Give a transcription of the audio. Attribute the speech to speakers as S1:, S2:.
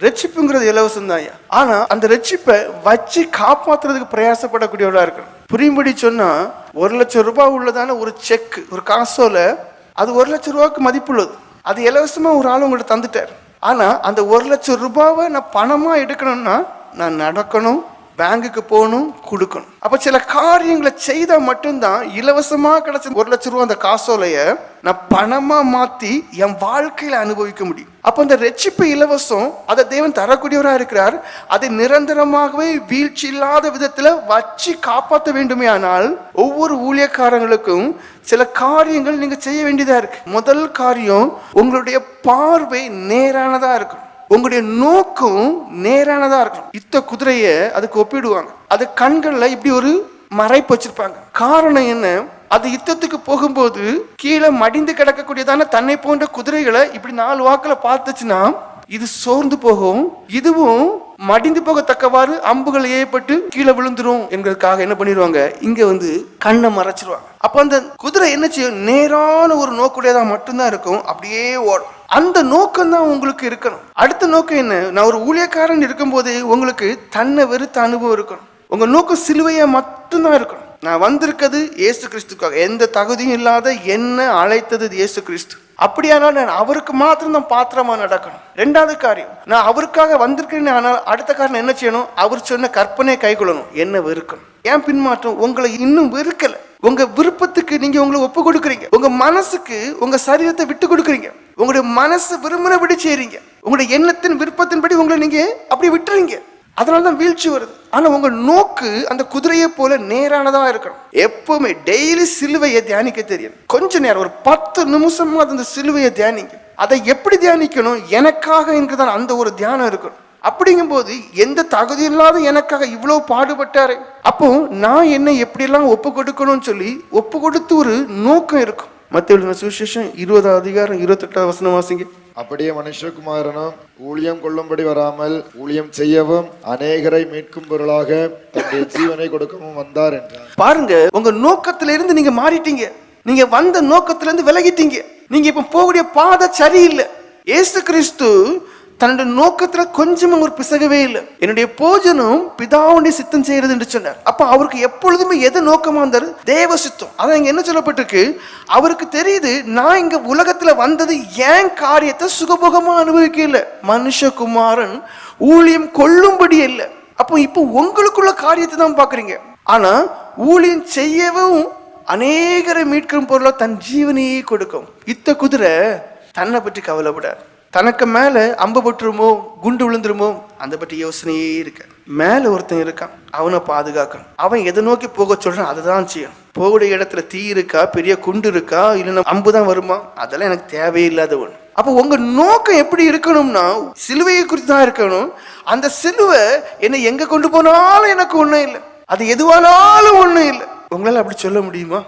S1: ரட்சிப்புங்கிறது இலவசம் தான். ஆனா அந்த ரட்சிப்பை வச்சு காப்பாத்துறதுக்கு பிரயாசப்படக்கூடியவளா இருக்கணும். புரியும்படி சொன்னா, 1,00,000 ரூபாய் உள்ளதான ஒரு செக், ஒரு காசோல அது 1,00,000 ரூபாய்க்கு மதிப்புள்ளது. அது இலவசமா ஒரு ஆள் உங்கள்கிட்ட தந்துட்டார். ஆனா அந்த 1,00,000 ரூபாவை நான் பணமா எடுக்கணும்னா நான் நடக்கணும், பேங்குக்கு போகணும், கொடுக்கணும். அப்ப சில காரியங்களை செய்தா மட்டும்தான் இலவசமா கிடைச்ச 1,00,000 ரூபாய் அந்த காசோலைய நான் பணமா மாத்தி என் வாழ்க்கையில அனுபவிக்க முடியும். அப்ப அந்த ரட்சிப்பு இலவசம், அதை தேவன் தரக்கூடியவராக இருக்கிறார். அதை நிரந்தரமாகவே வீழ்ச்சி இல்லாத விதத்துல வச்சு காப்பாற்ற வேண்டுமே. ஆனால் ஒவ்வொரு ஊழியக்காரங்களுக்கும் சில காரியங்கள் நீங்க செய்ய வேண்டியதா இருக்கு. முதல் காரியம், உங்களுடைய பார்வை நேரானதா இருக்கும், உங்களுடைய நோக்கம் நேரானதா இருக்கணும். யுத்த குதிரைய அதுக்கு ஒப்பிடுவாங்க. அது கண்கள்ல இப்படி ஒரு மறைப்பு வச்சிருப்பாங்க. காரணம் என்ன? அது யுத்தத்துக்கு போகும்போது கீழே மடிந்து கிடக்கக்கூடியதான தன்னை போன்ற குதிரைகளை இப்படி 4 வாக்குல பார்த்துச்சுன்னா இது சோர்ந்து போகும், இதுவும் மடிந்து போகத்தக்கவாறு அம்புகள் ஏற்பட்டு கீழே விழுந்துரும் என்கிறதுக்காக என்ன பண்ணிடுவாங்க, இங்க கண்ணை மறைச்சிருவாங்க. அப்ப அந்த குதிரை என்ன செய்யும்? நேரான ஒரு நோக்குடையதா மட்டும்தான் இருக்கும், அப்படியே ஓடும். அந்த நோக்கம் தான் உங்களுக்கு இருக்கணும். அடுத்த நோக்கம் என்ன? நான் ஒரு ஊழியக்காரன் இருக்கும் போது உங்களுக்கு தன்னை வெறுத்த அனுபவம் இருக்கணும். உங்க நோக்கம் சிலுவையா மட்டும்தான் இருக்கணும். நான் வந்திருக்கிறது இயேசு கிறிஸ்துக்காக, எந்த தகுதியும் இல்லாத என்ன அழைத்தது இயேசு கிறிஸ்து. அப்படியானால் நான் அவருக்கு மாத்திரம் தான் பாத்திரமா நடக்கணும். 2வது காரியம், நான் அவருக்காக வந்திருக்கேன். ஆனால் அடுத்த காரணம் என்ன செய்யணும்? அவர் சொன்ன கற்பனை கைக்கொள்ளணும், என்ன வெறுக்கணும். ஏன் பின்மாற்றம்? உங்களை இன்னும் வெறுக்கல. உங்க விருப்பத்துக்கு நீங்க உங்களை ஒப்பு கொடுக்குறீங்க, உங்க மனசுக்கு உங்க சரீரத்தை விட்டு கொடுக்குறீங்க, உங்களுடைய மனசு விரும்பினபடி செய்றீங்க, உங்களுடைய எண்ணத்தின் விருப்பத்தின்படி உங்களை நீங்க அப்படி விட்டுறீங்க. அதனாலதான் வீழ்ச்சி வருது. ஆனா உங்க நோக்கு அந்த குதிரையை போல நேரானதா இருக்கணும். எப்பவுமே டெய்லி சிலுவையை தியானிக்க தெரியும். கொஞ்ச நேரம், ஒரு 10 நிமிஷமா அந்த சிலுவையை தியானிங்க. அதை எப்படி தியானிக்கணும்? எனக்காக என்கிறதான் அந்த ஒரு தியானம் இருக்கணும். அப்படிங்கும் போது எந்த தகுதி இல்லாத எனக்காக இவ்வளவு பாடுபட்டாரு, அப்போ நான் என்ன எப்படியெல்லாம் ஒப்பு கொடுக்கணும்னு சொல்லி ஒப்பு கொடுத்து ஒரு நோக்கம் இருக்கும். மத்தேயு சுவிசேஷம் 20 அதிகாரம் 28 வசனம் வாசிங்க.
S2: அப்படியே மனுஷகுமாரனும் ஊழியம் கொள்ளும்படி வராமல் ஊழியம் செய்யவும் அநேகரை மீட்கும் பொருளாக தன்னுடைய ஜீவனை கொடுக்கவும் வந்தார் என்றார்.
S1: பாருங்க, உங்க நோக்கத்தில இருந்து நீங்க மாறிட்டீங்க. நீங்க வந்த நோக்கத்தில இருந்து விலகிட்டீங்க. நீங்க இப்ப போகக்கூடிய பாதை சரியில்லை. இயேசு கிறிஸ்து தன்னுடைய நோக்கத்துல கொஞ்சமும் ஒரு பிசகவே இல்லை. என்னுடைய போஜனம் பிதாவுடைய சித்தம் செய்யறது என்று சொன்னார். அப்ப அவருக்கு எப்பொழுதுமே எது நோக்கமா இருந்தாரு? தேவ சித்தம். அதான் இங்க என்ன சொல்லப்பட்டிருக்கு? அவருக்கு தெரியுது, நான் இங்க உலகத்துல வந்தது ஏன் காரியத்தை சுகபோகமா அனுபவிக்க இல்லை, மனுஷகுமாரன் ஊழியம் கொள்ளும்படி இல்லை. அப்போ இப்போ உங்களுக்குள்ள காரியத்தை தான் பாக்குறீங்க. ஆனா ஊழியம் செய்யவும் அநேகரை மீட்கும் பொருளா தன் ஜீவனையே கொடுக்கும். இத்த குதிரை தன்னை பற்றி கவலைப்படாது. தனக்கு மேல அம்பு பட்டுருமோ, குண்டு விழுந்துருமோ, அந்த பற்றி யோசனையே இருக்க. மேல ஒருத்தன் இருக்கான், அவனை பாதுகாக்கணும். அவன் எதை நோக்கி போக சொல்றான் அதுதான் செய்யணும். போகக்கூடிய இடத்துல தீ இருக்கா, பெரிய குண்டு இருக்கா, இல்லைன்னா அம்புதான் வருமா, அதெல்லாம் எனக்கு தேவையில்லாத ஒண்ணு. அப்போ உங்க நோக்கம் எப்படி இருக்கணும்னா சிலுவையை குறித்து தான் இருக்கணும். அந்த சிலுவை என்னை எங்க கொண்டு போனாலும் எனக்கு ஒண்ணும் இல்லை, அது எதுவானாலும் ஒண்ணும் இல்லை. உங்களால அப்படி சொல்ல முடியுமா?